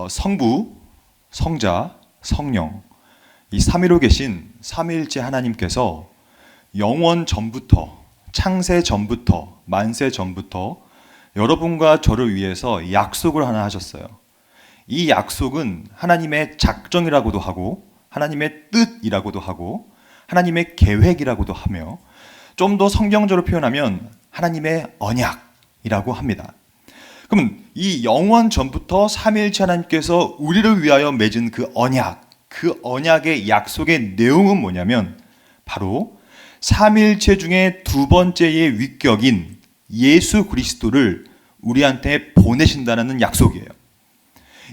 성부, 성자, 성령 이 삼위로 계신 삼위일체 하나님께서 영원 전부터, 창세 전부터, 만세 전부터 여러분과 저를 위해서 약속을 하나 하셨어요. 이 약속은 하나님의 작정이라고도 하고 하나님의 뜻이라고도 하고 하나님의 계획이라고도 하며 좀 더 성경적으로 표현하면 하나님의 언약이라고 합니다. 그럼 이 영원 전부터 삼위일체 하나님께서 우리를 위하여 맺은 그 언약, 그 언약의 약속의 내용은 뭐냐면 바로 삼위일체 중에 두 번째의 위격인 예수 그리스도를 우리한테 보내신다는 약속이에요.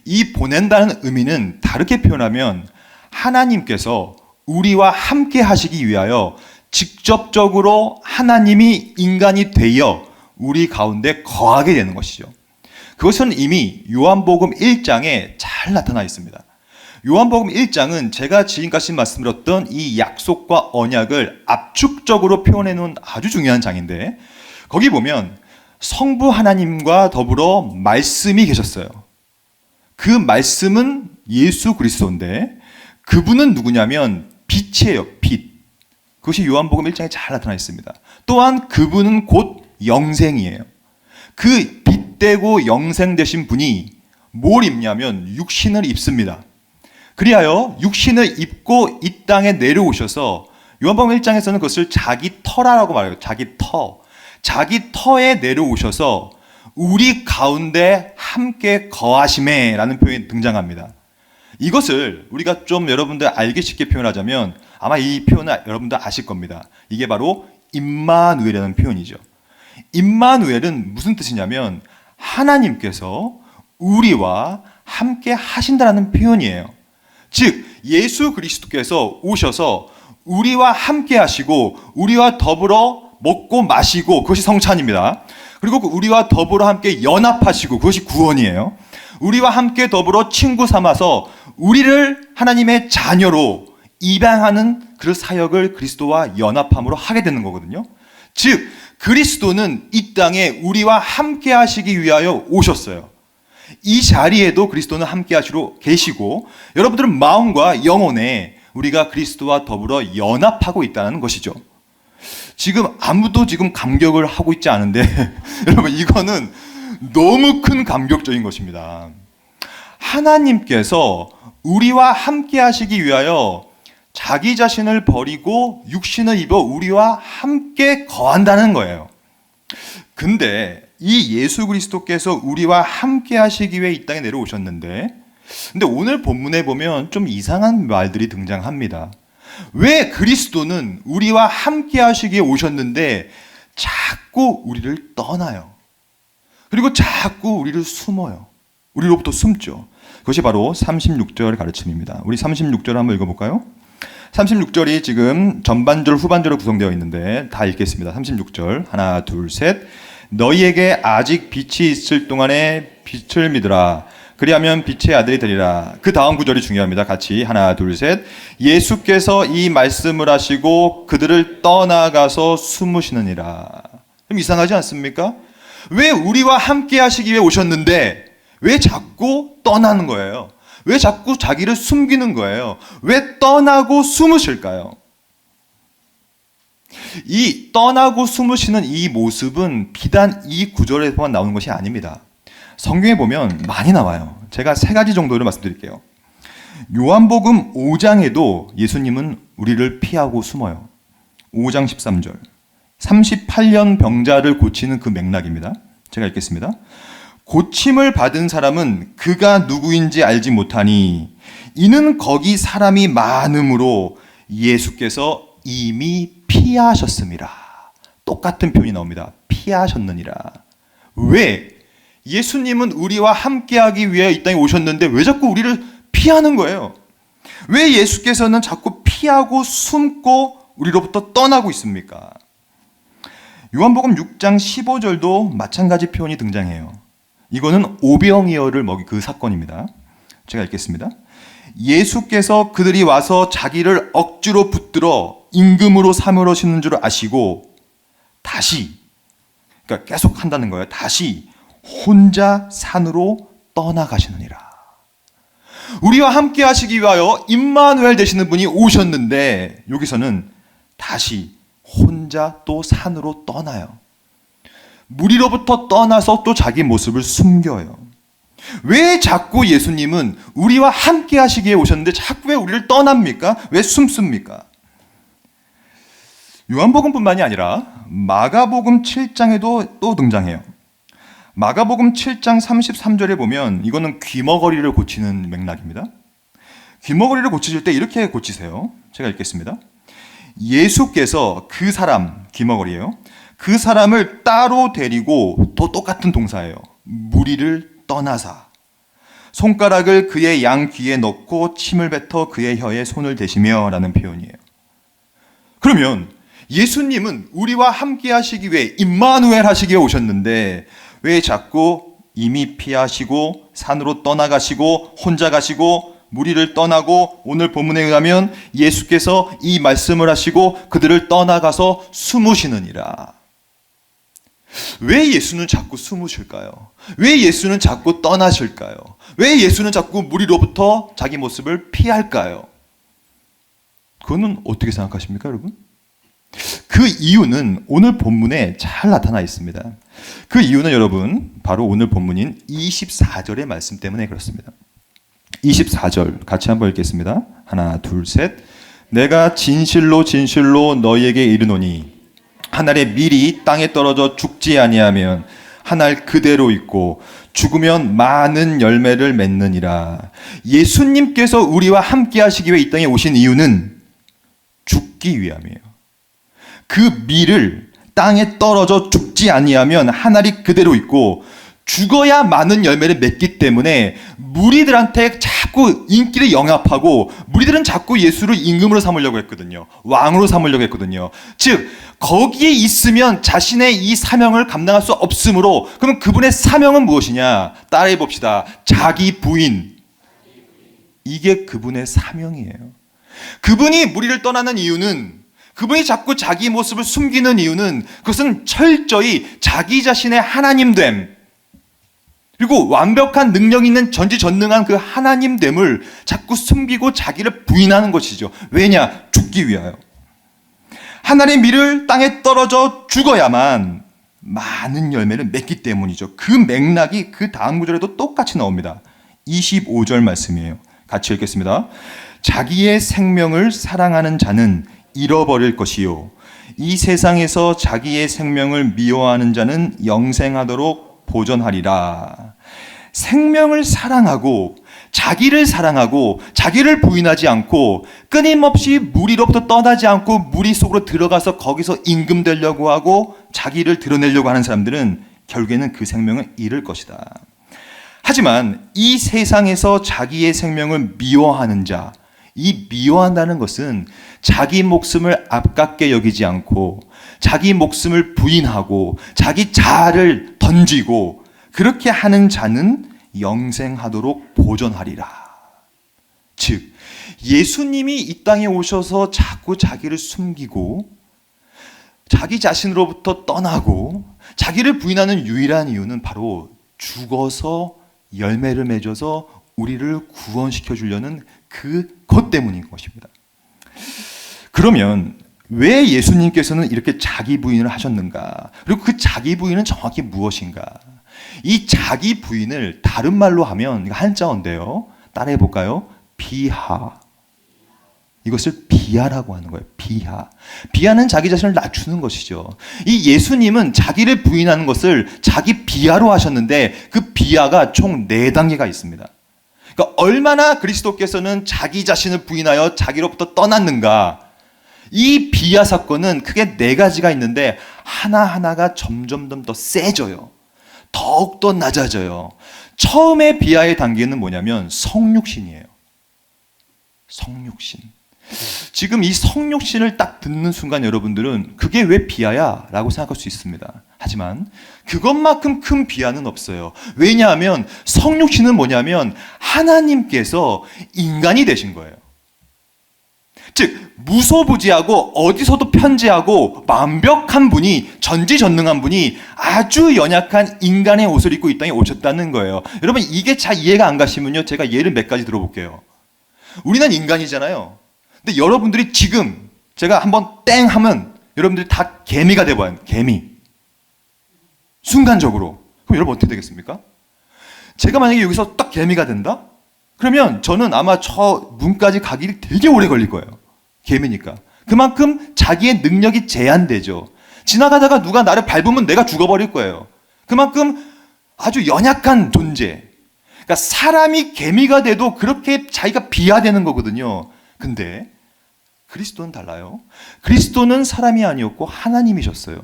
이 보낸다는 의미는 다르게 표현하면 하나님께서 우리와 함께 하시기 위하여 직접적으로 하나님이 인간이 되어 우리 가운데 거하게 되는 것이죠. 그것은 이미 요한복음 1장에 잘 나타나 있습니다. 요한복음 1장은 제가 지금까지 말씀드렸던 이 약속과 언약을 압축적으로 표현해 놓은 아주 중요한 장인데 거기 보면 성부 하나님과 더불어 말씀이 계셨어요. 그 말씀은 예수 그리스도인데 그분은 누구냐면 빛이에요. 빛. 그것이 요한복음 1장에 잘 나타나 있습니다. 또한 그분은 곧 영생이에요. 그 빛되고 영생 되신 분이 뭘 입냐면 육신을 입습니다. 그리하여 육신을 입고 이 땅에 내려오셔서 요한복음 1장에서는 그것을 자기 터라고 말해요. 자기 터. 자기 터에 내려오셔서 우리 가운데 함께 거하심에 라는 표현이 등장합니다. 이것을 우리가 좀 여러분들 알기 쉽게 표현하자면 아마 이 표현을 여러분들 아실 겁니다. 이게 바로 임마누엘이라는 표현이죠. 임마누엘은 무슨 뜻이냐면 하나님께서 우리와 함께 하신다는 표현이에요. 즉 예수 그리스도께서 오셔서 우리와 함께 하시고 우리와 더불어 먹고 마시고 그것이 성찬입니다. 그리고 우리와 더불어 함께 연합하시고 그것이 구원이에요. 우리와 함께 더불어 친구 삼아서 우리를 하나님의 자녀로 입양하는 그 사역을 그리스도와 연합함으로 하게 되는 거거든요. 즉 그리스도는 이 땅에 우리와 함께 하시기 위하여 오셨어요. 이 자리에도 그리스도는 함께 하시러 계시고 여러분들은 마음과 영혼에 우리가 그리스도와 더불어 연합하고 있다는 것이죠. 지금 아무도 지금 감격을 하고 있지 않은데 여러분 이거는 너무 큰 감격적인 것입니다. 하나님께서 우리와 함께 하시기 위하여 자기 자신을 버리고 육신을 입어 우리와 함께 거한다는 거예요. 근데 이 예수 그리스도께서 우리와 함께 하시기 위해 이 땅에 내려오셨는데 근데 오늘 본문에 보면 좀 이상한 말들이 등장합니다. 왜 그리스도는 우리와 함께 하시기에 오셨는데 자꾸 우리를 떠나요. 그리고 자꾸 우리를 숨어요. 우리로부터 숨죠. 그것이 바로 36절 가르침입니다. 우리 36절 한번 읽어볼까요? 36절이 지금 전반절 후반절로 구성되어 있는데 다 읽겠습니다. 36절 하나 둘 셋. 너희에게 아직 빛이 있을 동안에 빛을 믿으라. 그리하면 빛의 아들이 되리라. 그 다음 구절이 중요합니다. 같이 하나 둘 셋. 예수께서 이 말씀을 하시고 그들을 떠나가서 숨으시느니라. 좀 이상하지 않습니까? 왜 우리와 함께 하시기 위해 오셨는데 왜 자꾸 떠나는 거예요? 왜 자꾸 자기를 숨기는 거예요? 왜 떠나고 숨으실까요? 이 떠나고 숨으시는 이 모습은 비단 이 구절에서만 나오는 것이 아닙니다. 성경에 보면 많이 나와요. 제가 세 가지 정도를 말씀드릴게요. 요한복음 5장에도 예수님은 우리를 피하고 숨어요. 5장 13절. 38년 병자를 고치는 그 맥락입니다. 제가 읽겠습니다. 고침을 받은 사람은 그가 누구인지 알지 못하니 이는 거기 사람이 많음으로 예수께서 이미 피하셨습니다. 똑같은 표현이 나옵니다. 피하셨느니라. 왜? 예수님은 우리와 함께하기 위해 이 땅에 오셨는데 왜 자꾸 우리를 피하는 거예요? 왜 예수께서는 자꾸 피하고 숨고 우리로부터 떠나고 있습니까? 요한복음 6장 15절도 마찬가지 표현이 등장해요. 이거는 오병이어를 먹인 그 사건입니다. 제가 읽겠습니다. 예수께서 그들이 와서 자기를 억지로 붙들어 임금으로 삼으시는 줄 아시고 다시, 그러니까 계속 한다는 거예요. 다시 혼자 산으로 떠나가시느니라. 우리와 함께 하시기 위하여 임마누엘 되시는 분이 오셨는데 여기서는 다시 혼자 또 산으로 떠나요. 무리로부터 떠나서 또 자기 모습을 숨겨요. 왜 자꾸 예수님은 우리와 함께 하시기에 오셨는데 자꾸 왜 우리를 떠납니까? 왜 숨습니까? 요한복음뿐만이 아니라 마가복음 7장에도 또 등장해요. 마가복음 7장 33절에 보면 이거는 귀머거리를 고치는 맥락입니다. 귀머거리를 고치실 때 이렇게 고치세요. 제가 읽겠습니다. 예수께서 그 사람, 귀머거리예요. 그 사람을 따로 데리고 또 똑같은 동사예요. 무리를 떠나사 손가락을 그의 양 귀에 넣고 침을 뱉어 그의 혀에 손을 대시며 라는 표현이에요. 그러면 예수님은 우리와 함께 하시기 위해 임마누엘 하시기에 오셨는데 왜 자꾸 이미 피하시고 산으로 떠나가시고 혼자 가시고 무리를 떠나고 오늘 본문에 의하면 예수께서 이 말씀을 하시고 그들을 떠나가서 숨으시느니라. 왜 예수는 자꾸 숨으실까요? 왜 예수는 자꾸 떠나실까요? 왜 예수는 자꾸 무리로부터 자기 모습을 피할까요? 그거는 어떻게 생각하십니까, 여러분? 그 이유는 오늘 본문에 잘 나타나 있습니다. 그 이유는 여러분 바로 오늘 본문인 24절의 말씀 때문에 그렇습니다. 24절 같이 한번 읽겠습니다. 하나 둘 셋. 내가 진실로 진실로 너희에게 이르노니 한 알의 밀이 땅에 떨어져 죽지 아니하면 한 알 그대로 있고 죽으면 많은 열매를 맺느니라. 예수님께서 우리와 함께 하시기 위해 이 땅에 오신 이유는 죽기 위함이에요. 그 밀을 땅에 떨어져 죽지 아니하면 한 알이 그대로 있고 죽어야 많은 열매를 맺기 때문에 무리들한테 자꾸 인기를 영합하고 무리들은 자꾸 예수를 임금으로 삼으려고 했거든요. 왕으로 삼으려고 했거든요. 즉 거기에 있으면 자신의 이 사명을 감당할 수 없으므로 그러면 그분의 사명은 무엇이냐? 따라해 봅시다. 자기 부인. 이게 그분의 사명이에요. 그분이 무리를 떠나는 이유는 그분이 자꾸 자기 모습을 숨기는 이유는 그것은 철저히 자기 자신의 하나님됨 그리고 완벽한 능력 있는 전지전능한 그 하나님됨을 자꾸 숨기고 자기를 부인하는 것이죠. 왜냐? 죽기 위하여. 하나님의 밀을 땅에 떨어져 죽어야만 많은 열매를 맺기 때문이죠. 그 맥락이 그 다음 구절에도 똑같이 나옵니다. 25절 말씀이에요. 같이 읽겠습니다. 자기의 생명을 사랑하는 자는 잃어버릴 것이요 이 세상에서 자기의 생명을 미워하는 자는 영생하도록 보존하리라. 생명을 사랑하고 자기를 부인하지 않고 끊임없이 무리로부터 떠나지 않고 무리 속으로 들어가서 거기서 임금 되려고 하고 자기를 드러내려고 하는 사람들은 결국에는 그 생명을 잃을 것이다. 하지만 이 세상에서 자기의 생명을 미워하는 자, 이 미워한다는 것은 자기 목숨을 아깝게 여기지 않고 자기 목숨을 부인하고 자기 자아를 던지고 그렇게 하는 자는 영생하도록 보존하리라. 즉 예수님이 이 땅에 오셔서 자꾸 자기를 숨기고 자기 자신으로부터 떠나고 자기를 부인하는 유일한 이유는 바로 죽어서 열매를 맺어서 우리를 구원시켜 주려는 그것 때문인 것입니다. 그러면 왜 예수님께서는 이렇게 자기 부인을 하셨는가? 그리고 그 자기 부인은 정확히 무엇인가? 이 자기 부인을 다른 말로 하면 한자어인데요. 따라해 볼까요? 비하. 이것을 비하라고 하는 거예요. 비하. 비하는 자기 자신을 낮추는 것이죠. 이 예수님은 자기를 부인하는 것을 자기 비하로 하셨는데 그 비하가 총 4단계가 있습니다. 그러니까 얼마나 그리스도께서는 자기 자신을 부인하여 자기로부터 떠났는가? 이 비하 사건은 크게 4가지가 있는데 하나하나가 점점 더 세져요. 더욱더 낮아져요. 처음에 비하의 단계는 뭐냐면 성육신이에요. 성육신. 지금 이 성육신을 딱 듣는 순간 여러분들은 그게 왜 비하야? 라고 생각할 수 있습니다. 하지만 그것만큼 큰 비하는 없어요. 왜냐하면 성육신은 뭐냐면 하나님께서 인간이 되신 거예요. 즉 무소부지하고 어디서도 편재하고 완벽한 분이, 전지전능한 분이 아주 연약한 인간의 옷을 입고 이 땅에 오셨다는 거예요. 여러분, 이게 잘 이해가 안 가시면요, 제가 예를 몇 가지 들어볼게요. 우리는 인간이잖아요. 근데 여러분들이 지금 제가 한번 땡 하면 여러분들이 다 개미가 돼봐요. 개미. 순간적으로. 그럼 여러분 어떻게 되겠습니까? 제가 만약에 여기서 딱 개미가 된다? 그러면 저는 아마 저 문까지 가기 되게 오래 걸릴 거예요. 개미니까. 그만큼 자기의 능력이 제한되죠. 지나가다가 누가 나를 밟으면 내가 죽어버릴 거예요. 그만큼 아주 연약한 존재. 그러니까 사람이 개미가 돼도 그렇게 자기가 비하되는 거거든요. 근데 그리스도는 달라요. 그리스도는 사람이 아니었고 하나님이셨어요.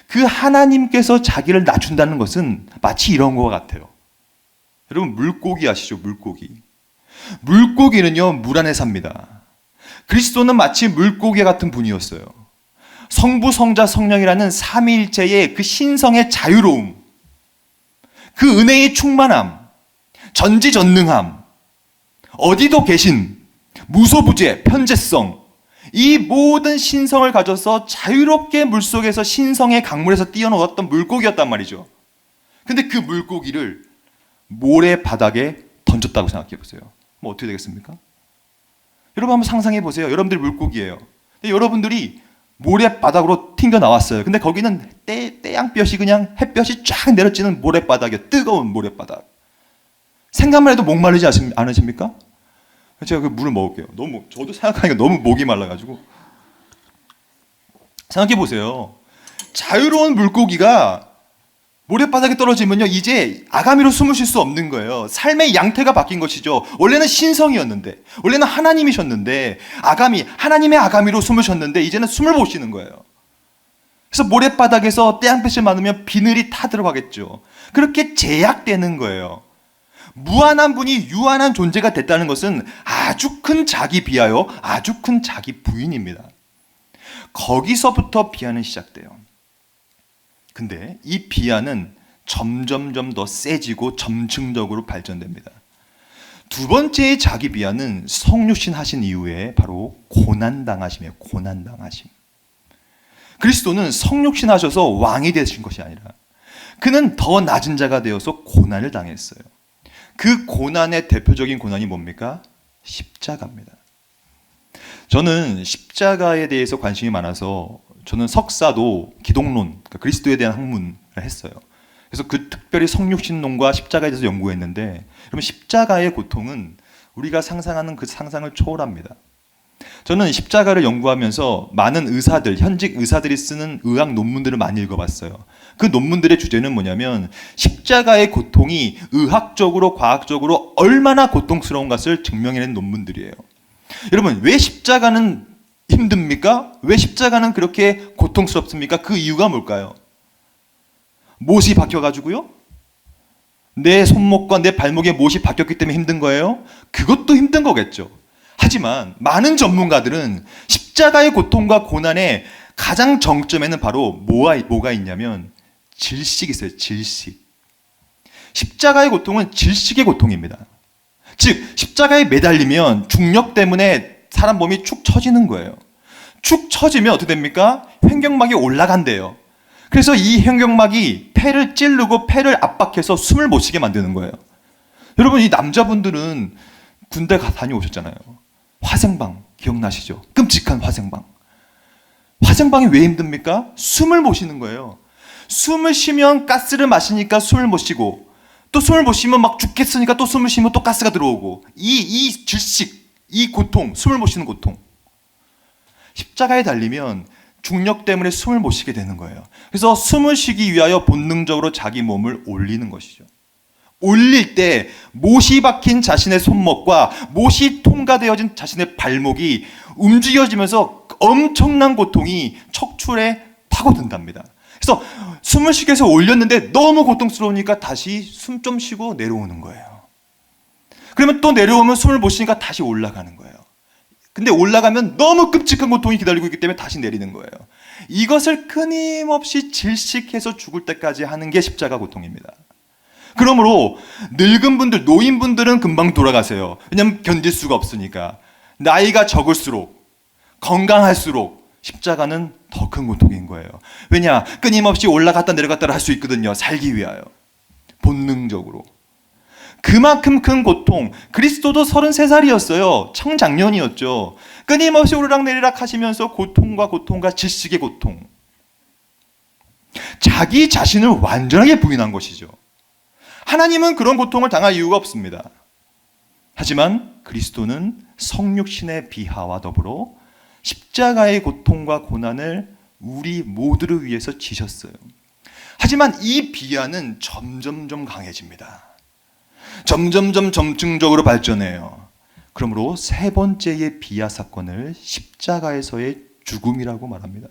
그 하나님께서 자기를 낮춘다는 것은 마치 이런 것 같아요. 여러분, 물고기 아시죠? 물고기. 물고기는요, 물 안에 삽니다. 그리스도는 마치 물고기 같은 분이었어요. 성부, 성자, 성령이라는 삼위일체의 그 신성의 자유로움, 그 은혜의 충만함, 전지전능함, 어디도 계신 무소부재, 편재성, 이 모든 신성을 가져서 자유롭게 물속에서 신성의 강물에서 뛰어놀았던 물고기였단 말이죠. 근데 그 물고기를 모래 바닥에 던졌다고 생각해 보세요. 뭐 어떻게 되겠습니까? 여러분 한번 상상해 보세요. 여러분들이 물고기예요. 근데 여러분들이 모래바닥으로 튕겨 나왔어요. 근데 거기는 태양볕이 그냥 햇볕이 쫙 내려지는 모래바닥이에요. 뜨거운 모래바닥. 생각만 해도 목마르지 않으십니까? 제가 그 물을 먹을게요. 저도 생각하니까 너무 목이 말라가지고. 생각해 보세요. 자유로운 물고기가 모래바닥에 떨어지면요, 이제 아가미로 숨을 쉴 수 없는 거예요. 삶의 양태가 바뀐 것이죠. 원래는 신성이었는데, 원래는 하나님이셨는데, 하나님의 아가미로 숨을 쉬었는데, 이제는 숨을 못 쉬는 거예요. 그래서 모래바닥에서 태양빛을 맞으면 비늘이 타들어가겠죠. 그렇게 제약되는 거예요. 무한한 분이 유한한 존재가 됐다는 것은 아주 큰 자기 비하요, 아주 큰 자기 부인입니다. 거기서부터 비하는 시작돼요. 근데 이 비하는 점점점 더 세지고 점층적으로 발전됩니다. 두 번째의 자기 비하는 성육신 하신 이후에 바로 고난당하심이에요. 고난당하심. 그리스도는 성육신 하셔서 왕이 되신 것이 아니라 그는 더 낮은 자가 되어서 고난을 당했어요. 그 고난의 대표적인 고난이 뭡니까? 십자가입니다. 저는 십자가에 대해서 관심이 많아서 저는 석사도 기독론, 그러니까 그리스도에 대한 학문을 했어요. 그래서 그 특별히 성육신론과 십자가에 대해서 연구했는데, 여러분 십자가의 고통은 우리가 상상하는 그 상상을 초월합니다. 저는 십자가를 연구하면서 많은 의사들, 현직 의사들이 쓰는 의학 논문들을 많이 읽어봤어요. 그 논문들의 주제는 뭐냐면 십자가의 고통이 의학적으로, 과학적으로 얼마나 고통스러운 것을 증명해낸 논문들이에요. 여러분, 왜 십자가는 힘듭니까? 왜 십자가는 그렇게 고통스럽습니까? 그 이유가 뭘까요? 못이 박혀가지고요? 내 손목과 내 발목에 못이 박혔기 때문에 힘든 거예요? 그것도 힘든 거겠죠. 하지만 많은 전문가들은 십자가의 고통과 고난의 가장 정점에는 바로 뭐가 있냐면 질식이 있어요. 질식. 십자가의 고통은 질식의 고통입니다. 즉 십자가에 매달리면 중력 때문에 사람 몸이 축 처지는 거예요. 축 처지면 어떻게 됩니까? 횡격막이 올라간대요. 그래서 이 횡격막이 폐를 찌르고 폐를 압박해서 숨을 못 쉬게 만드는 거예요. 여러분, 이 남자분들은 군대 다녀오셨잖아요. 화생방 기억나시죠? 끔찍한 화생방. 화생방이 왜 힘듭니까? 숨을 못 쉬는 거예요. 숨을 쉬면 가스를 마시니까 숨을 못 쉬고, 또 숨을 못 쉬면 막 죽겠으니까 또 숨을 쉬면 또 가스가 들어오고, 이 질식, 이 고통, 숨을 못 쉬는 고통. 십자가에 달리면 중력 때문에 숨을 못 쉬게 되는 거예요. 그래서 숨을 쉬기 위하여 본능적으로 자기 몸을 올리는 것이죠. 올릴 때 못이 박힌 자신의 손목과 못이 통과되어진 자신의 발목이 움직여지면서 엄청난 고통이 척추에 파고든답니다. 그래서 숨을 쉬기 위해서 올렸는데 너무 고통스러우니까 다시 숨 좀 쉬고 내려오는 거예요. 그러면 또 내려오면 숨을 못 쉬니까 다시 올라가는 거예요. 근데 올라가면 너무 끔찍한 고통이 기다리고 있기 때문에 다시 내리는 거예요. 이것을 끊임없이 질식해서 죽을 때까지 하는 게 십자가 고통입니다. 그러므로 늙은 분들, 노인분들은 금방 돌아가세요. 왜냐하면 견딜 수가 없으니까. 나이가 적을수록, 건강할수록 십자가는 더 큰 고통인 거예요. 왜냐? 끊임없이 올라갔다 내려갔다를 할 수 있거든요. 살기 위하여. 본능적으로. 그만큼 큰 고통. 그리스도도 33살이었어요. 청장년이었죠. 끊임없이 오르락내리락 하시면서 고통과 질식의 고통. 자기 자신을 완전하게 부인한 것이죠. 하나님은 그런 고통을 당할 이유가 없습니다. 하지만 그리스도는 성육신의 비하와 더불어 십자가의 고통과 고난을 우리 모두를 위해서 지셨어요. 하지만 이 비하는 점점점 강해집니다. 점점점 점층적으로 발전해요. 그러므로 세 번째의 비하 사건을 십자가에서의 죽음이라고 말합니다.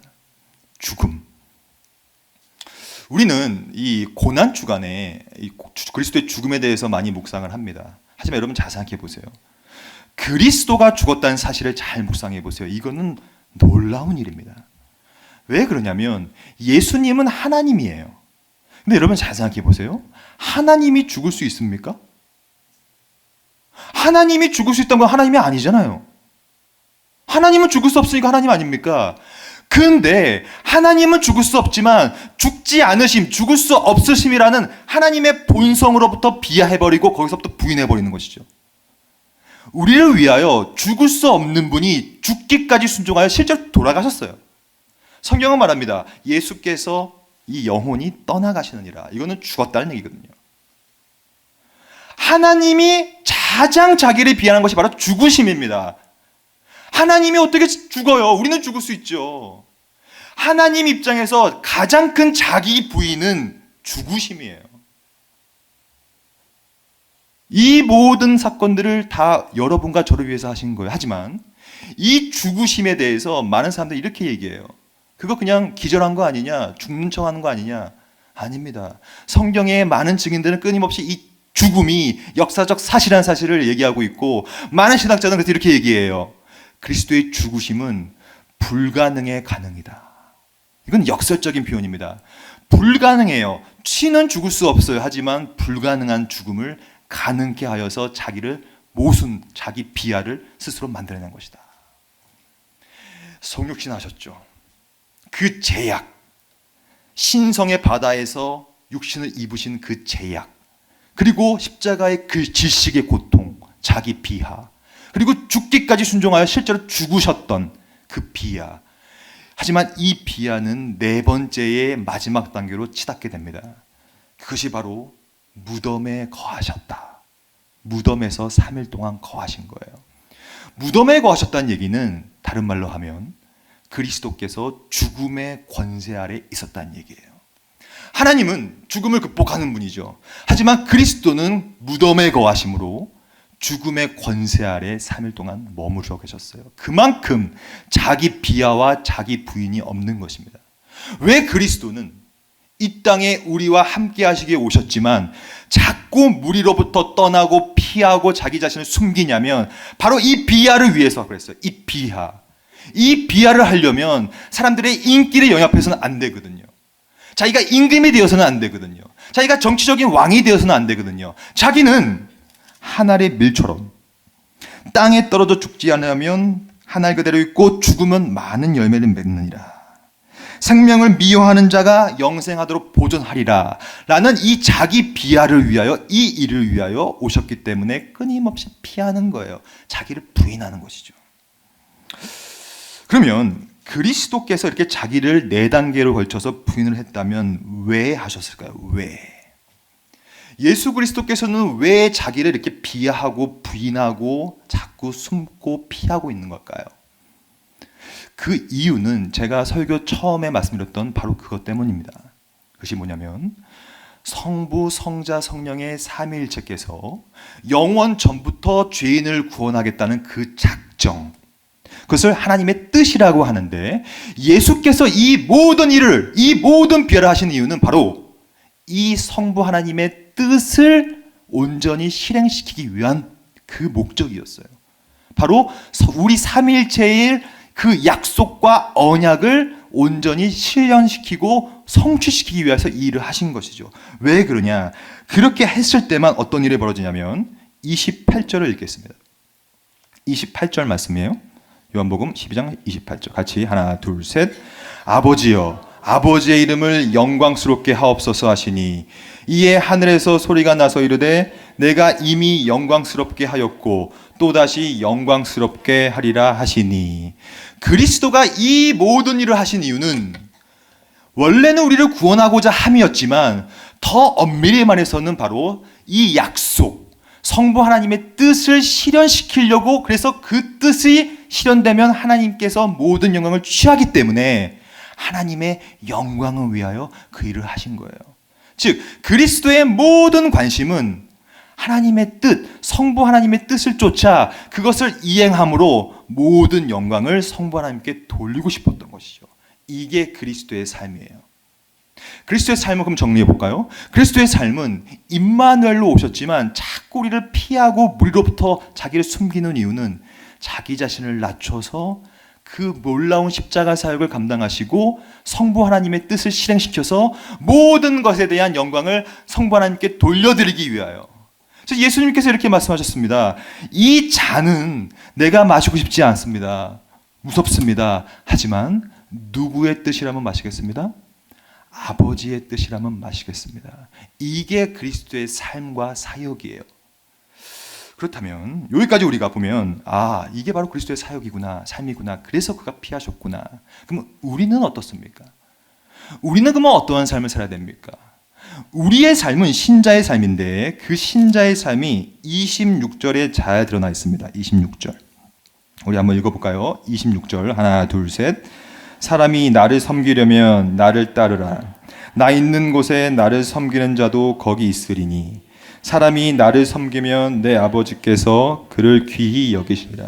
죽음. 우리는 이 고난 주간에 그리스도의 죽음에 대해서 많이 묵상을 합니다. 하지만 여러분 잘 생각해 보세요. 그리스도가 죽었다는 사실을 잘 묵상해 보세요. 이거는 놀라운 일입니다. 왜 그러냐면 예수님은 하나님이에요. 근데 여러분 잘 생각해 보세요. 하나님이 죽을 수 있습니까? 하나님이 죽을 수 있다는 건 하나님이 아니잖아요. 하나님은 죽을 수 없으니까 하나님 아닙니까? 근데 하나님은 죽을 수 없지만 죽지 않으심, 죽을 수 없으심이라는 하나님의 본성으로부터 비하해버리고 거기서부터 부인해버리는 것이죠. 우리를 위하여 죽을 수 없는 분이 죽기까지 순종하여 실제로 돌아가셨어요. 성경은 말합니다. 예수께서 이 영혼이 떠나가시느니라. 이거는 죽었다는 얘기거든요. 하나님이 가장 자기를 비하는 것이 바로 죽으심입니다. 하나님이 어떻게 죽어요? 우리는 죽을 수 있죠. 하나님 입장에서 가장 큰 자기 부인은 죽으심이에요. 이 모든 사건들을 다 여러분과 저를 위해서 하신 거예요. 하지만 이 죽으심에 대해서 많은 사람들이 이렇게 얘기해요. 그거 그냥 기절한 거 아니냐? 죽는 척 하는 거 아니냐? 아닙니다. 성경의 많은 증인들은 끊임없이 이 죽음이 역사적 사실이라는 사실을 얘기하고 있고 많은 신학자들은 그래서 이렇게 얘기해요. 그리스도의 죽으심은 불가능의 가능이다. 이건 역설적인 표현입니다. 불가능해요. 치는 죽을 수 없어요. 하지만 불가능한 죽음을 가능케 하여서 자기를 모순, 자기 비하를 스스로 만들어낸 것이다. 성육신 하셨죠. 그 제약, 신성의 바다에서 육신을 입으신 그 제약, 그리고 십자가의 그 질식의 고통, 자기 비하, 그리고 죽기까지 순종하여 실제로 죽으셨던 그 비하. 하지만 이 비하는 네 번째의 마지막 단계로 치닫게 됩니다. 그것이 바로 무덤에 거하셨다. 무덤에서 3일 동안 거하신 거예요. 무덤에 거하셨다는 얘기는 다른 말로 하면 그리스도께서 죽음의 권세 아래 있었다는 얘기예요. 하나님은 죽음을 극복하는 분이죠. 하지만 그리스도는 무덤에 거하심으로 죽음의 권세 아래 3일 동안 머무르러 계셨어요. 그만큼 자기 비하와 자기 부인이 없는 것입니다. 왜 그리스도는 이 땅에 우리와 함께 하시기에 오셨지만 자꾸 무리로부터 떠나고 피하고 자기 자신을 숨기냐면 바로 이 비하를 위해서 그랬어요. 이 비하. 이 비하를 하려면 사람들의 인기를 영합해서는 안 되거든요. 자기가 임금이 되어서는 안 되거든요. 자기가 정치적인 왕이 되어서는 안 되거든요. 자기는 한 알의 밀처럼 땅에 떨어져 죽지 않으면 한 알 그대로 있고 죽으면 많은 열매를 맺느니라. 생명을 미워하는 자가 영생하도록 보존하리라. 라는 이 자기 비하를 위하여, 이 일을 위하여 오셨기 때문에 끊임없이 피하는 거예요. 자기를 부인하는 것이죠. 그러면 그리스도께서 이렇게 자기를 4단계로 걸쳐서 부인을 했다면 왜 하셨을까요? 왜? 예수 그리스도께서는 왜 자기를 이렇게 비하하고 부인하고 자꾸 숨고 피하고 있는 걸까요? 그 이유는 제가 설교 처음에 말씀드렸던 바로 그것 때문입니다. 그것이 뭐냐면 성부, 성자, 성령의 삼위일체께서 영원 전부터 죄인을 구원하겠다는 그 작정, 그것을 하나님의 뜻이라고 하는데 예수께서 이 모든 일을, 이 모든 비하를 하신 이유는 바로 이 성부 하나님의 뜻을 온전히 실행시키기 위한 그 목적이었어요. 바로 우리 삼위일체의 그 약속과 언약을 온전히 실현시키고 성취시키기 위해서 이 일을 하신 것이죠. 왜 그러냐? 그렇게 했을 때만 어떤 일이 벌어지냐면 28절을 읽겠습니다. 28절 말씀이에요. 요한복음 12장 28절 같이 하나 둘 셋. 아버지여 아버지의 이름을 영광스럽게 하옵소서 하시니 이에 하늘에서 소리가 나서 이르되 내가 이미 영광스럽게 하였고 또다시 영광스럽게 하리라 하시니. 그리스도가 이 모든 일을 하신 이유는 원래는 우리를 구원하고자 함이었지만 더 엄밀히 말해서는 바로 이 약속, 성부 하나님의 뜻을 실현시키려고, 그래서 그 뜻이 실현되면 하나님께서 모든 영광을 취하기 때문에 하나님의 영광을 위하여 그 일을 하신 거예요. 즉 그리스도의 모든 관심은 하나님의 뜻, 성부 하나님의 뜻을 쫓아 그것을 이행함으로 모든 영광을 성부 하나님께 돌리고 싶었던 것이죠. 이게 그리스도의 삶이에요. 그리스도의 삶을 그럼 정리해 볼까요? 그리스도의 삶은 임마누엘로 오셨지만 자꾸 우리를 피하고 우리로부터 자기를 숨기는 이유는 자기 자신을 낮춰서 그 놀라운 십자가 사역을 감당하시고 성부 하나님의 뜻을 실행시켜서 모든 것에 대한 영광을 성부 하나님께 돌려드리기 위하여. 그래서 예수님께서 이렇게 말씀하셨습니다. 이 잔은 내가 마시고 싶지 않습니다. 무섭습니다. 하지만 누구의 뜻이라면 마시겠습니다? 아버지의 뜻이라면 마시겠습니다. 이게 그리스도의 삶과 사역이에요. 그렇다면 여기까지 우리가 보면 이게 바로 그리스도의 사역이구나, 삶이구나. 그래서 그가 피하셨구나. 그럼 우리는 어떻습니까? 우리는 그러면 어떠한 삶을 살아야 됩니까? 우리의 삶은 신자의 삶인데 그 신자의 삶이 26절에 잘 드러나 있습니다. 26절. 우리 한번 읽어볼까요? 26절 하나 둘 셋. 사람이 나를 섬기려면 나를 따르라. 나 있는 곳에 나를 섬기는 자도 거기 있으리니 사람이 나를 섬기면 내 아버지께서 그를 귀히 여기시리라.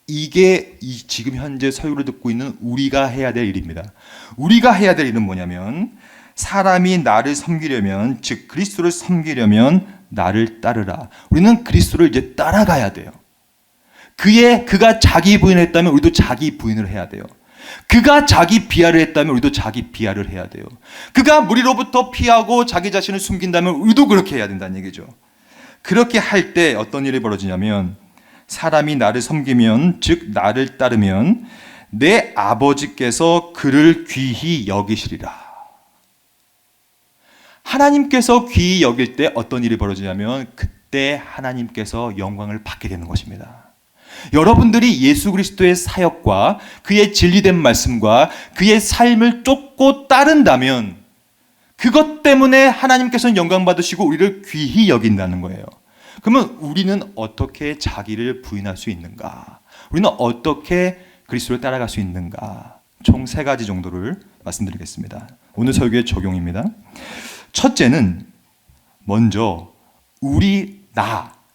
이게 지금 현재 설교를 듣고 있는 우리가 해야 될 일입니다. 우리가 해야 될 일은 뭐냐면 사람이 나를 섬기려면, 즉 그리스도를 섬기려면 나를 따르라. 우리는 그리스도를 이제 따라가야 돼요. 그가 자기 부인을 했다면 우리도 자기 부인을 해야 돼요. 그가 자기 비하를 했다면 우리도 자기 비하를 해야 돼요. 그가 무리로부터 피하고 자기 자신을 숨긴다면 우리도 그렇게 해야 된다는 얘기죠. 그렇게 할 때 어떤 일이 벌어지냐면 사람이 나를 섬기면, 즉 나를 따르면 내 아버지께서 그를 귀히 여기시리라. 하나님께서 귀히 여길 때 어떤 일이 벌어지냐면 그때 하나님께서 영광을 받게 되는 것입니다. 여러분들이 예수 그리스도의 사역과 그의 진리된 말씀과 그의 삶을 쫓고 따른다면 그것 때문에 하나님께서는 영광 받으시고 우리를 귀히 여긴다는 거예요. 그러면 우리는 어떻게 자기를 부인할 수 있는가? 우리는 어떻게 그리스도를 따라갈 수 있는가? 총 3가지 정도를 말씀드리겠습니다. 오늘 설교의 적용입니다. 첫째는 먼저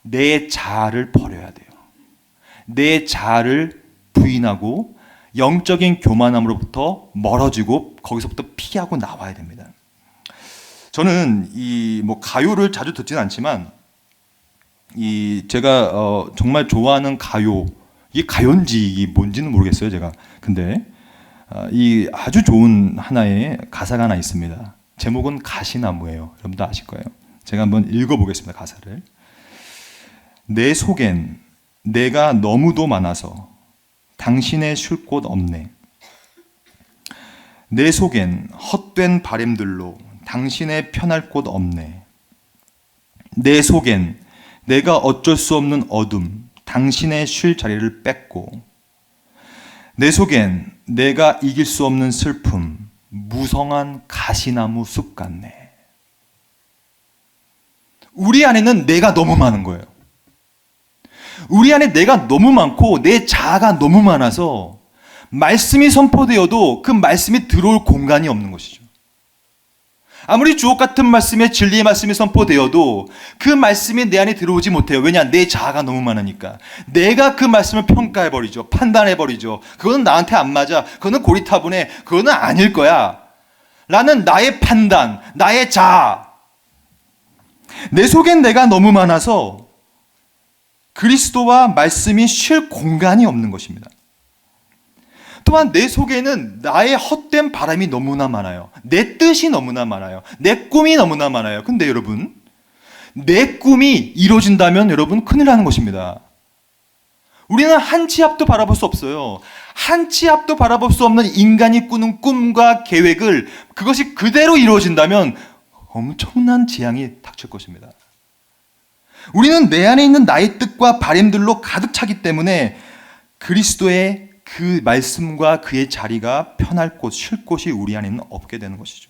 내 자아를 버려야 돼요. 내 자아를 부인하고 영적인 교만함으로부터 멀어지고 거기서부터 피하고 나와야 됩니다. 저는 가요를 자주 듣지는 않지만 제가 정말 좋아하는 가요, 이게 가요인지 뭔지는 모르겠어요, 제가. 근데 이 아주 좋은 하나의 가사가 하나 있습니다. 제목은 가시나무예요. 여러분도 아실 거예요. 제가 한번 읽어보겠습니다, 가사를. 내 속엔 내가 너무도 많아서 당신의 쉴 곳 없네. 내 속엔 헛된 바램들로 당신의 편할 곳 없네. 내 속엔 내가 어쩔 수 없는 어둠, 당신의 쉴 자리를 뺏고, 내 속엔 내가 이길 수 없는 슬픔, 무성한 가시나무 숲 같네. 우리 안에는 내가 너무 많은 거예요. 우리 안에 내가 너무 많고 내 자아가 너무 많아서 말씀이 선포되어도 그 말씀이 들어올 공간이 없는 것이죠. 아무리 주옥 같은 말씀에 진리의 말씀이 선포되어도 그 말씀이 내 안에 들어오지 못해요. 왜냐? 내 자아가 너무 많으니까. 내가 그 말씀을 평가해버리죠. 판단해버리죠. 그거는 나한테 안 맞아. 그거는 고리타분해. 그거는 아닐 거야. 라는 나의 판단, 나의 자아. 내 속엔 내가 너무 많아서 그리스도와 말씀이 쉴 공간이 없는 것입니다. 또한 내 속에는 나의 헛된 바람이 너무나 많아요. 내 뜻이 너무나 많아요. 내 꿈이 너무나 많아요. 근데 여러분, 내 꿈이 이루어진다면 여러분 큰일 나는 것입니다. 우리는 한 치 앞도 바라볼 수 없어요. 한 치 앞도 바라볼 수 없는 인간이 꾸는 꿈과 계획을 그것이 그대로 이루어진다면 엄청난 재앙이 닥칠 것입니다. 우리는 내 안에 있는 나의 뜻과 바램들로 가득 차기 때문에 그리스도의 그 말씀과 그의 자리가 편할 곳, 쉴 곳이 우리 안에는 없게 되는 것이죠.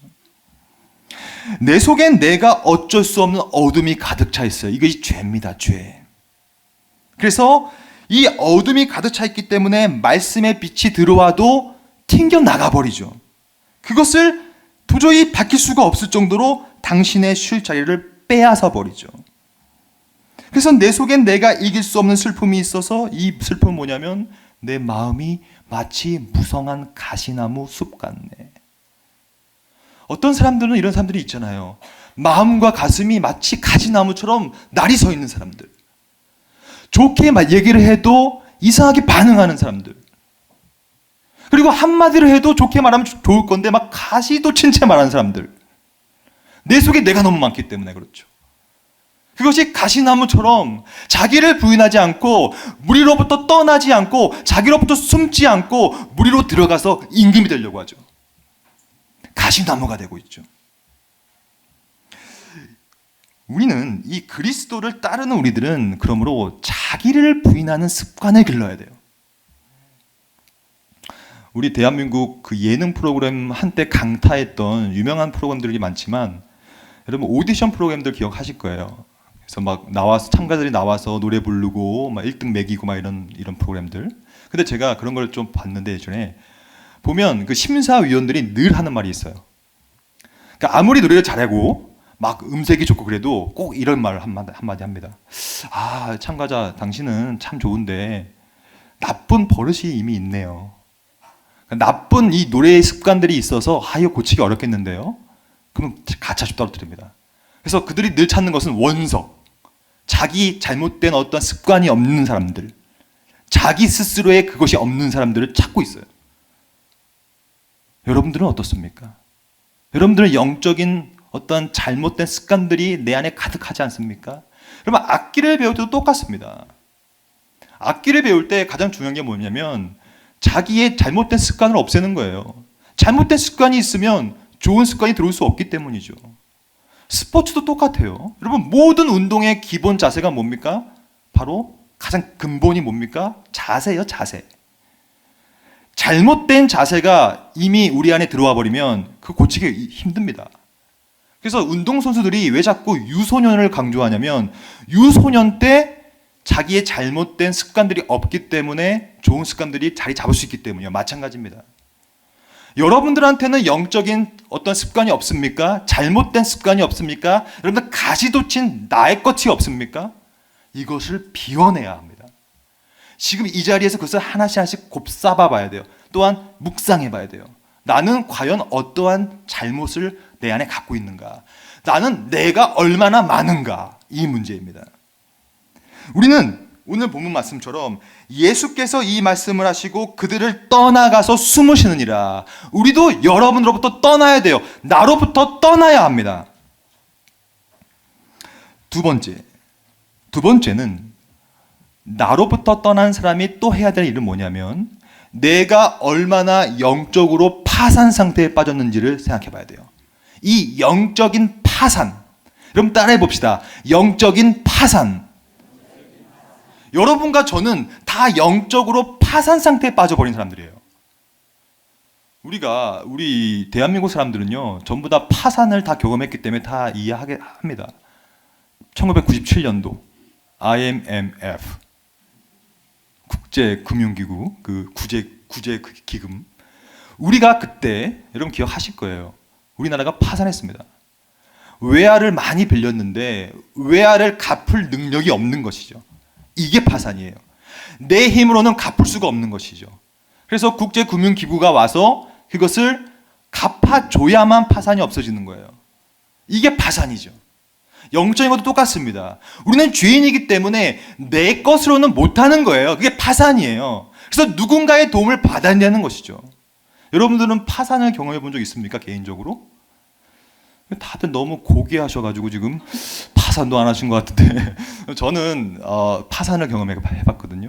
내 속엔 내가 어쩔 수 없는 어둠이 가득 차 있어요. 이것이 죄입니다. 죄. 그래서 이 어둠이 가득 차 있기 때문에 말씀의 빛이 들어와도 튕겨 나가버리죠. 그것을 도저히 바뀔 수가 없을 정도로 당신의 쉴 자리를 빼앗아 버리죠. 그래서 내 속엔 내가 이길 수 없는 슬픔이 있어서 이 슬픔은 뭐냐면 내 마음이 마치 무성한 가시나무 숲 같네. 어떤 사람들은 이런 사람들이 있잖아요. 마음과 가슴이 마치 가시나무처럼 날이 서 있는 사람들. 좋게 얘기를 해도 이상하게 반응하는 사람들. 그리고 한마디로 해도 좋게 말하면 좋을 건데 막 가시도 친 채 말하는 사람들. 내 속에 내가 너무 많기 때문에 그렇죠. 그것이 가시나무처럼 자기를 부인하지 않고 무리로부터 떠나지 않고 자기로부터 숨지 않고 무리로 들어가서 임금이 되려고 하죠. 가시나무가 되고 있죠. 우리는 이 그리스도를 따르는 우리들은 그러므로 자기를 부인하는 습관을 길러야 돼요. 우리 대한민국 그 예능 프로그램 한때 강타했던 유명한 프로그램들이 많지만 여러분 오디션 프로그램들 기억하실 거예요. 그래서 막 나와서 참가자들이 나와서 노래 부르고 막 1등 매기고 막 이런 프로그램들. 근데 제가 그런 걸 좀 봤는데 예전에 보면 그 심사위원들이 늘 하는 말이 있어요. 그러니까 아무리 노래를 잘하고 막 음색이 좋고 그래도 꼭 이런 말 한마디 합니다. 아, 참가자 당신은 참 좋은데 나쁜 버릇이 이미 있네요. 그러니까 나쁜 이 노래의 습관들이 있어서 이거 고치기 어렵겠는데요. 그럼 가차없이 떨어뜨립니다. 그래서 그들이 늘 찾는 것은 원석. 자기 잘못된 어떤 습관이 없는 사람들, 자기 스스로의 그것이 없는 사람들을 찾고 있어요. 여러분들은 어떻습니까? 여러분들은 영적인 어떤 잘못된 습관들이 내 안에 가득하지 않습니까? 여러분 악기를 배울 때도 똑같습니다. 악기를 배울 때 가장 중요한 게 뭐냐면 자기의 잘못된 습관을 없애는 거예요. 잘못된 습관이 있으면 좋은 습관이 들어올 수 없기 때문이죠. 스포츠도 똑같아요. 여러분 모든 운동의 기본 자세가 뭡니까? 바로 가장 근본이 뭡니까? 자세예요, 자세. 잘못된 자세가 이미 우리 안에 들어와 버리면 그 고치기 힘듭니다. 그래서 운동선수들이 왜 자꾸 유소년을 강조하냐면 유소년 때 자기의 잘못된 습관들이 없기 때문에 좋은 습관들이 자리 잡을 수 있기 때문이에요. 마찬가지입니다. 여러분들한테는 영적인 어떤 습관이 없습니까? 잘못된 습관이 없습니까? 여러분들 가시돋친 나의 것이 없습니까? 이것을 비워내야 합니다. 지금 이 자리에서 그것을 하나씩 곱씹어 봐야 돼요. 또한 묵상해 봐야 돼요. 나는 과연 어떠한 잘못을 내 안에 갖고 있는가? 나는 내가 얼마나 많은가? 이 문제입니다. 우리는 오늘 본문 말씀처럼 예수께서 이 말씀을 하시고 그들을 떠나가서 숨으시느니라. 우리도 여러분으로부터 떠나야 돼요. 나로부터 떠나야 합니다. 두 번째는 나로부터 떠난 사람이 또 해야 될 일은 뭐냐면 내가 얼마나 영적으로 파산 상태에 빠졌는지를 생각해 봐야 돼요. 이 영적인 파산. 여러분 따라해 봅시다. 영적인 파산. 여러분과 저는 다 영적으로 파산 상태에 빠져버린 사람들이에요. 우리 대한민국 사람들은요, 전부 다 파산을 다 경험했기 때문에 다 이해하게 합니다. 1997년도 IMF 국제금융기구 그 구제 기금 우리가 그때 여러분 기억하실 거예요. 우리나라가 파산했습니다. 외화를 많이 빌렸는데 외화를 갚을 능력이 없는 것이죠. 이게 파산이에요. 내 힘으로는 갚을 수가 없는 것이죠. 그래서 국제금융기구가 와서 그것을 갚아줘야만 파산이 없어지는 거예요. 이게 파산이죠. 영적인 것도 똑같습니다. 우리는 죄인이기 때문에 내 것으로는 못하는 거예요. 그게 파산이에요. 그래서 누군가의 도움을 받아야 되는 것이죠. 여러분들은 파산을 경험해 본 적 있습니까? 개인적으로? 다들 너무 고귀하셔가지고 지금 파산도 안 하신 것 같은데 저는 파산을 경험해 봤거든요.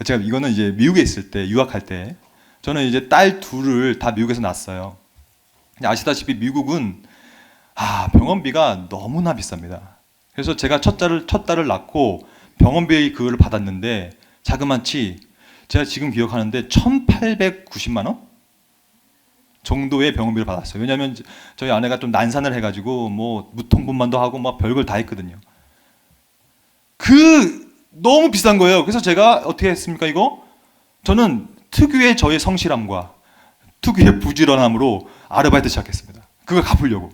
제가 이거는 이제 미국에 있을 때, 유학할 때, 저는 이제 딸 둘을 다 미국에서 낳았어요. 아시다시피 미국은 병원비가 너무나 비쌉니다. 그래서 제가 첫 딸을 낳고 병원비 그걸 받았는데 자그마치 제가 지금 기억하는데 1,890만 원 정도의 병원비를 받았어요. 왜냐하면 저희 아내가 좀 난산을 해가지고 뭐 무통분만도 하고 막 별걸 다 했거든요. 너무 비싼 거예요. 그래서 제가 어떻게 했습니까? 저는 특유의 저의 성실함과 특유의 부지런함으로 아르바이트 시작했습니다. 그걸 갚으려고.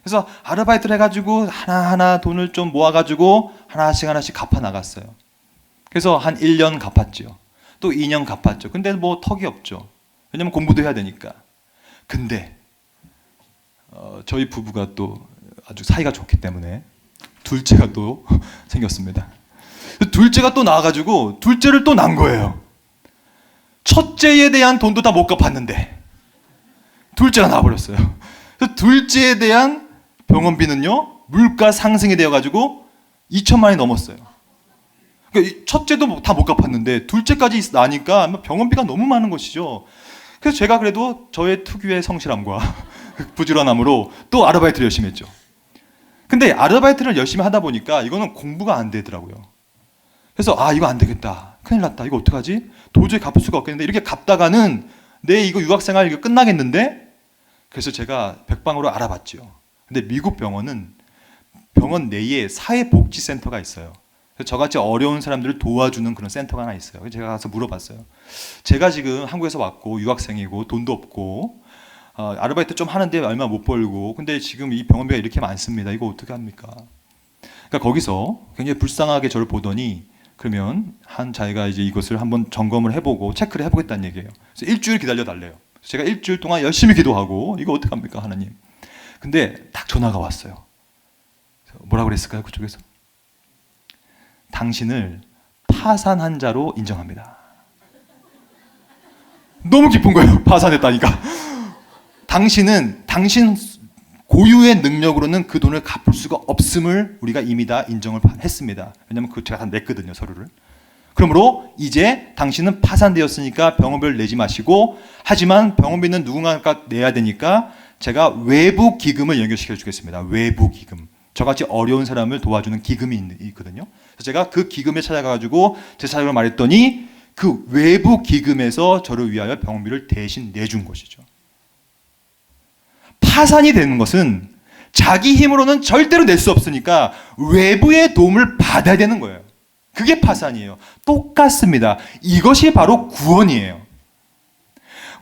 그래서 아르바이트를 해가지고 하나하나 돈을 좀 모아가지고 하나씩 갚아 나갔어요. 그래서 한 1년 갚았죠. 또 2년 갚았죠. 근데 뭐 턱이 없죠. 왜냐면 공부도 해야 되니까. 근데 저희 부부가 또 아주 사이가 좋기 때문에 둘째가 또 생겼습니다. 둘째가 또 나와가지고 둘째를 또 낳은 거예요. 첫째에 대한 돈도 다 못 갚았는데 둘째가 나와버렸어요. 그래서 둘째에 대한 병원비는요, 물가 상승이 되어가지고 2천만 원이 넘었어요. 그러니까 첫째도 다 못 갚았는데 둘째까지 나니까 병원비가 너무 많은 것이죠. 그래서 제가 그래도 저의 특유의 성실함과 부지런함으로 또 아르바이트를 열심히 했죠. 근데 아르바이트를 열심히 하다 보니까 이거는 공부가 안 되더라고요. 그래서 이거 안 되겠다. 큰일 났다. 이거 어떡하지? 도저히 갚을 수가 없겠는데 이렇게 갚다가는 내 이거 유학생활 이거 끝나겠는데? 그래서 제가 백방으로 알아봤죠. 근데 미국 병원은 병원 내에 사회복지센터가 있어요. 그래서 저같이 어려운 사람들을 도와주는 그런 센터가 하나 있어요. 제가 가서 물어봤어요. 제가 지금 한국에서 왔고 유학생이고 돈도 없고 아르바이트 좀 하는데 얼마 못 벌고 근데 지금 이 병원비가 이렇게 많습니다. 이거 어떻게 합니까? 그러니까 거기서 굉장히 불쌍하게 저를 보더니 그러면 자기가 이제 이것을 한번 점검을 해보고 체크를 해보겠다는 얘기예요. 그래서 일주일 기다려달래요. 제가 일주일 동안 열심히 기도하고 이거 어떻게 합니까 하나님? 근데 딱 전화가 왔어요. 뭐라고 그랬을까요 그쪽에서? 당신을 파산한 자로 인정합니다. 너무 기쁜 거예요. 파산했다니까. 당신 고유의 능력으로는 그 돈을 갚을 수가 없음을 우리가 이미 다 인정을 했습니다. 왜냐하면 제가 다 냈거든요, 서류를. 그러므로 이제 당신은 파산되었으니까 병원비를 내지 마시고, 하지만 병원비는 누군가가 내야 되니까 제가 외부 기금을 연결시켜 주겠습니다. 외부 기금. 저같이 어려운 사람을 도와주는 기금이 있거든요. 그래서 제가 그 기금에 찾아가가지고 제 사정을 말했더니 그 외부 기금에서 저를 위하여 병원비를 대신 내준 것이죠. 파산이 되는 것은 자기 힘으로는 절대로 낼 수 없으니까 외부의 도움을 받아야 되는 거예요. 그게 파산이에요. 똑같습니다. 이것이 바로 구원이에요.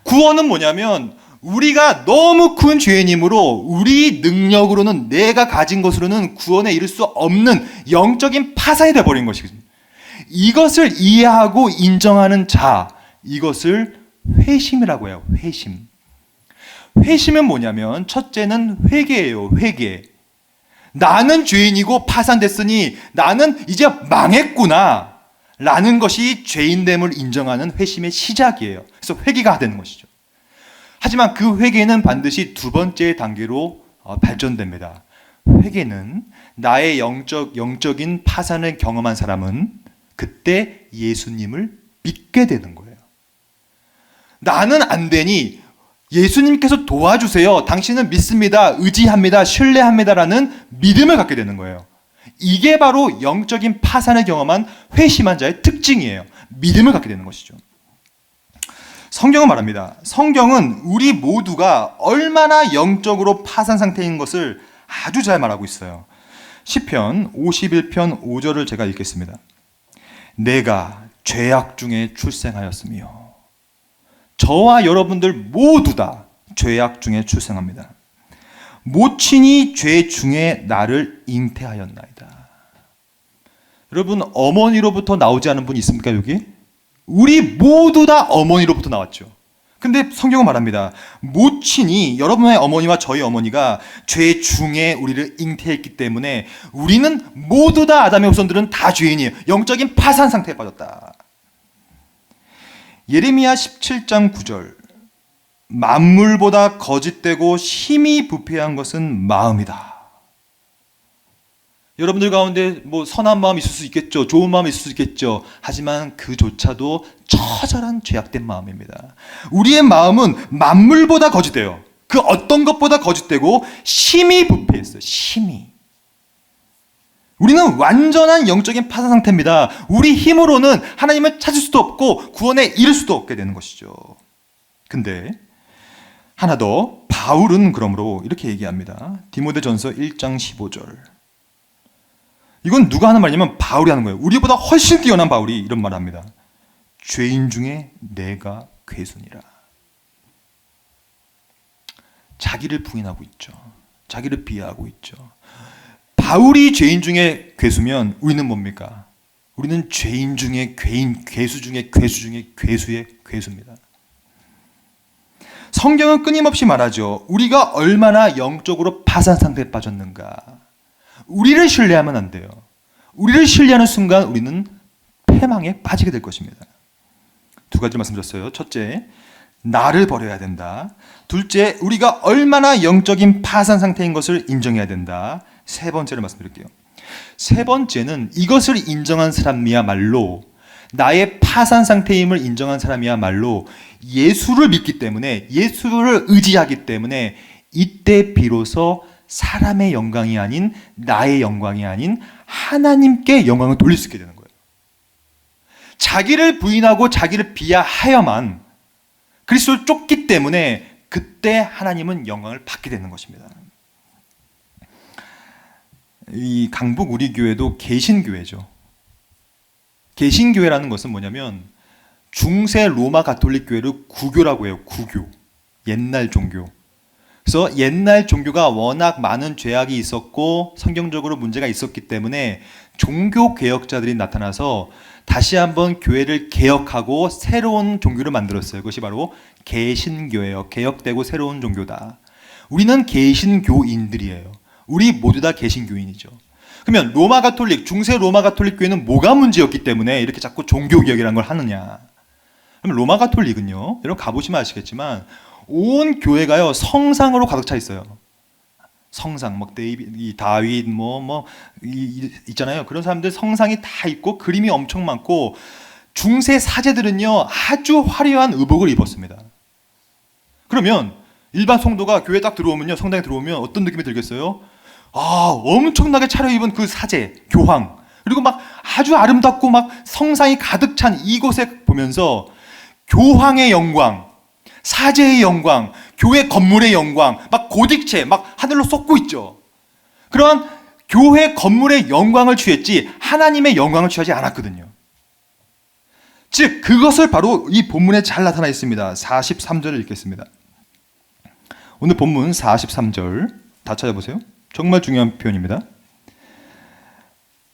구원은 뭐냐면 우리가 너무 큰 죄인이므로 우리 능력으로는 내가 가진 것으로는 구원에 이를 수 없는 영적인 파산이 되어버린 것이거든요. 이것을 이해하고 인정하는 자, 이것을 회심이라고 해요. 회심. 회심은 뭐냐면 첫째는 회개예요. 회개. 나는 죄인이고 파산됐으니 나는 이제 망했구나 라는 것이 죄인됨을 인정하는 회심의 시작이에요. 그래서 회개가 되는 것이죠. 하지만 그 회개는 반드시 두 번째 단계로 발전됩니다. 회개는 나의 영적인 파산을 경험한 사람은 그때 예수님을 믿게 되는 거예요. 나는 안 되니 예수님께서 도와주세요. 당신은 믿습니다. 의지합니다. 신뢰합니다라는 믿음을 갖게 되는 거예요. 이게 바로 영적인 파산을 경험한 회심한 자의 특징이에요. 믿음을 갖게 되는 것이죠. 성경은 말합니다. 성경은 우리 모두가 얼마나 영적으로 파산 상태인 것을 아주 잘 말하고 있어요. 시편 51편 5절을 제가 읽겠습니다. 내가 죄악 중에 출생하였으며 저와 여러분들 모두 다 죄악 중에 출생합니다. 모친이 죄 중에 나를 잉태하였나이다. 여러분 어머니로부터 나오지 않은 분 있습니까 여기? 우리 모두 다 어머니로부터 나왔죠. 근데 성경은 말합니다. 모친이 여러분의 어머니와 저희 어머니가 죄 중에 우리를 잉태했기 때문에 우리는 모두 다 아담의 후손들은 다 죄인이에요. 영적인 파산 상태에 빠졌다. 예레미야 17장 9절 만물보다 거짓되고 심히 부패한 것은 마음이다. 여러분들 가운데 뭐 선한 마음이 있을 수 있겠죠. 좋은 마음이 있을 수 있겠죠. 하지만 그조차도 처절한 죄악된 마음입니다. 우리의 마음은 만물보다 거짓돼요. 그 어떤 것보다 거짓되고 심히 부패했어요. 심히. 우리는 완전한 영적인 파산 상태입니다. 우리 힘으로는 하나님을 찾을 수도 없고 구원에 이를 수도 없게 되는 것이죠. 근데 하나 더, 바울은 그러므로 이렇게 얘기합니다. 디모데전서 1장 15절. 이건 누가 하는 말이냐면 바울이 하는 거예요. 우리보다 훨씬 뛰어난 바울이 이런 말을 합니다. 죄인 중에 내가 괴순이라. 자기를 부인하고 있죠. 자기를 비하하고 있죠. 바울이 죄인 중에 괴수면 우리는 뭡니까? 우리는 죄인 중에 괴인, 괴수 중에 괴수 중에 괴수의 괴수입니다. 성경은 끊임없이 말하죠. 우리가 얼마나 영적으로 파산 상태에 빠졌는가. 우리를 신뢰하면 안 돼요. 우리를 신뢰하는 순간 우리는 패망에 빠지게 될 것입니다. 두 가지를 말씀드렸어요. 첫째, 나를 버려야 된다. 둘째, 우리가 얼마나 영적인 파산 상태인 것을 인정해야 된다. 세 번째를 말씀드릴게요. 세 번째는 이것을 인정한 사람이야말로, 나의 파산 상태임을 인정한 사람이야말로 예수를 믿기 때문에, 예수를 의지하기 때문에 이때 비로소 사람의 영광이 아닌, 나의 영광이 아닌 하나님께 영광을 돌릴 수 있게 되는 거예요. 자기를 부인하고 자기를 비하하여만 그리스도를 쫓기 때문에 그때 하나님은 영광을 받게 되는 것입니다. 이 강북 우리 교회도 개신교회죠. 개신교회라는 것은 뭐냐면 중세 로마 가톨릭 교회를 구교라고 해요. 구교. 옛날 종교. 그래서 옛날 종교가 워낙 많은 죄악이 있었고 성경적으로 문제가 있었기 때문에 종교 개혁자들이 나타나서 다시 한번 교회를 개혁하고 새로운 종교를 만들었어요. 그것이 바로 개신교예요. 개혁되고 새로운 종교다. 우리는 개신교인들이에요. 우리 모두 다 개신교인이죠. 그러면 로마 가톨릭, 중세 로마 가톨릭 교회는 뭐가 문제였기 때문에 이렇게 자꾸 종교 개혁이라는 걸 하느냐? 그럼 로마 가톨릭은요, 여러분 가보시면 아시겠지만 온 교회가요 성상으로 가득 차 있어요. 성상, 막 이 다윗 있잖아요. 그런 사람들 성상이 다 있고 그림이 엄청 많고 중세 사제들은요 아주 화려한 의복을 입었습니다. 그러면 일반 성도가 교회 딱 들어오면요, 성당에 들어오면 어떤 느낌이 들겠어요? 아, 엄청나게 차려입은 그 사제, 교황, 그리고 막 아주 아름답고 막 성상이 가득 찬 이곳에 보면서 교황의 영광, 사제의 영광, 교회 건물의 영광, 막 고딕체 막 하늘로 쏟고 있죠. 그러한 교회 건물의 영광을 취했지 하나님의 영광을 취하지 않았거든요. 즉 그것을 바로 이 본문에 잘 나타나 있습니다. 43절을 읽겠습니다. 오늘 본문 43절 다 찾아보세요. 정말 중요한 표현입니다.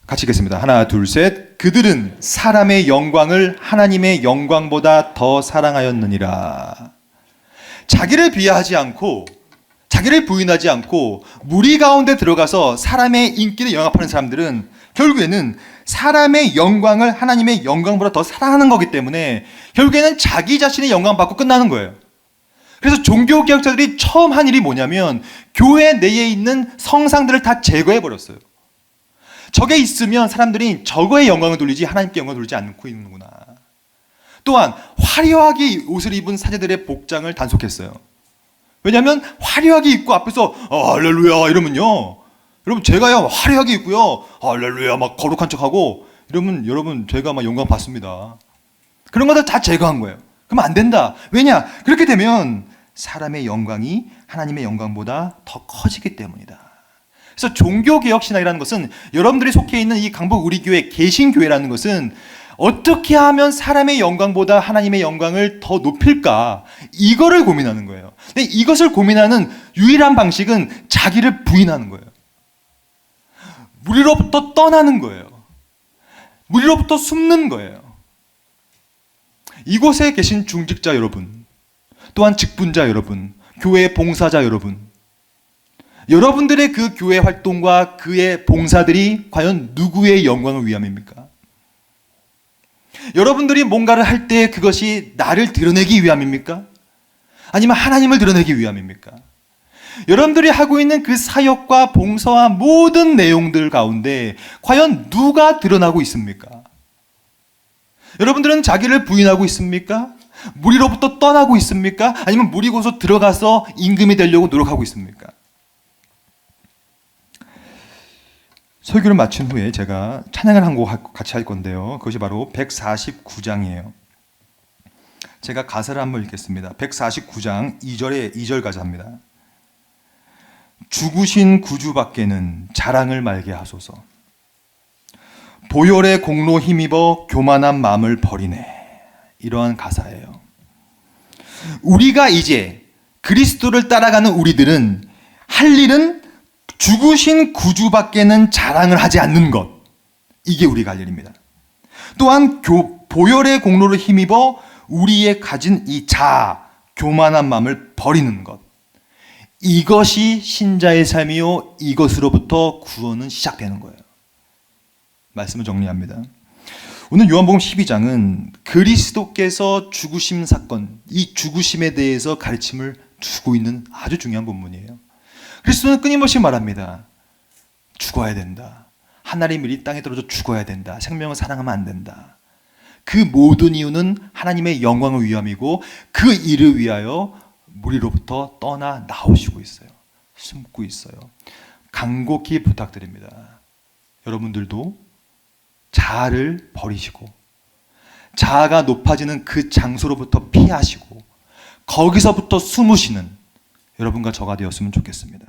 같이 읽겠습니다. 하나, 둘, 셋. 그들은 사람의 영광을 하나님의 영광보다 더 사랑하였느니라. 자기를 비하하지 않고 자기를 부인하지 않고 무리 가운데 들어가서 사람의 인기를 영합하는 사람들은 결국에는 사람의 영광을 하나님의 영광보다 더 사랑하는 거기 때문에 결국에는 자기 자신의 영광 받고 끝나는 거예요. 그래서 종교개혁자들이 처음 한 일이 뭐냐면 교회 내에 있는 성상들을 다 제거해 버렸어요. 저게 있으면 사람들이 저거에 영광을 돌리지 하나님께 영광을 돌리지 않고 있는구나. 또한 화려하게 옷을 입은 사제들의 복장을 단속했어요. 왜냐하면 화려하게 입고 앞에서 할렐루야 이러면요, 여러분 제가요 화려하게 입고요 할렐루야 막 거룩한 척하고 이러면 여러분 제가 막 영광 받습니다. 그런 것들 다 제거한 거예요. 그러면 안 된다. 왜냐? 그렇게 되면 사람의 영광이 하나님의 영광보다 더 커지기 때문이다. 그래서 종교개혁신학이라는 것은, 여러분들이 속해 있는 이 강북 우리 교회 개신교회라는 것은 어떻게 하면 사람의 영광보다 하나님의 영광을 더 높일까, 이거를 고민하는 거예요. 근데 이것을 고민하는 유일한 방식은 자기를 부인하는 거예요. 무리로부터 떠나는 거예요. 무리로부터 숨는 거예요. 이곳에 계신 중직자 여러분, 또한 직분자 여러분, 교회 봉사자 여러분, 여러분들의 그 교회 활동과 그의 봉사들이 과연 누구의 영광을 위함입니까? 여러분들이 뭔가를 할 때 그것이 나를 드러내기 위함입니까? 아니면 하나님을 드러내기 위함입니까? 여러분들이 하고 있는 그 사역과 봉사와 모든 내용들 가운데 과연 누가 드러나고 있습니까? 여러분들은 자기를 부인하고 있습니까? 무리로부터 떠나고 있습니까? 아니면 무리고서 들어가서 임금이 되려고 노력하고 있습니까? 설교를 마친 후에 제가 찬양을 한 곡 같이 할 건데요. 그것이 바로 149장이에요. 제가 가사를 한번 읽겠습니다. 149장 2절까지 합니다. 죽으신 구주밖에는 자랑을 말게 하소서. 보혈의 공로 힘입어 교만한 마음을 버리네. 이러한 가사예요. 우리가 이제 그리스도를 따라가는 우리들은 할 일은 죽으신 구주밖에는 자랑을 하지 않는 것. 이게 우리가 할 일입니다. 또한 보혈의 공로를 힘입어 우리의 가진 이 교만한 마음을 버리는 것. 이것이 신자의 삶이요, 이것으로부터 구원은 시작되는 거예요. 말씀을 정리합니다. 오늘 요한복음 12장은 그리스도께서 죽으심 사건, 이 죽으심에 대해서 가르침을 주고 있는 아주 중요한 본문이에요. 그리스도는 끊임없이 말합니다. 죽어야 된다. 하나님 일이 땅에 떨어져 죽어야 된다. 생명을 사랑하면 안 된다. 그 모든 이유는 하나님의 영광을 위함이고 그 일을 위하여 무리로부터 떠나 나오시고 있어요. 숨고 있어요. 간곡히 부탁드립니다. 여러분들도 자아를 버리시고 자아가 높아지는 그 장소로부터 피하시고 거기서부터 숨으시는 여러분과 저가 되었으면 좋겠습니다.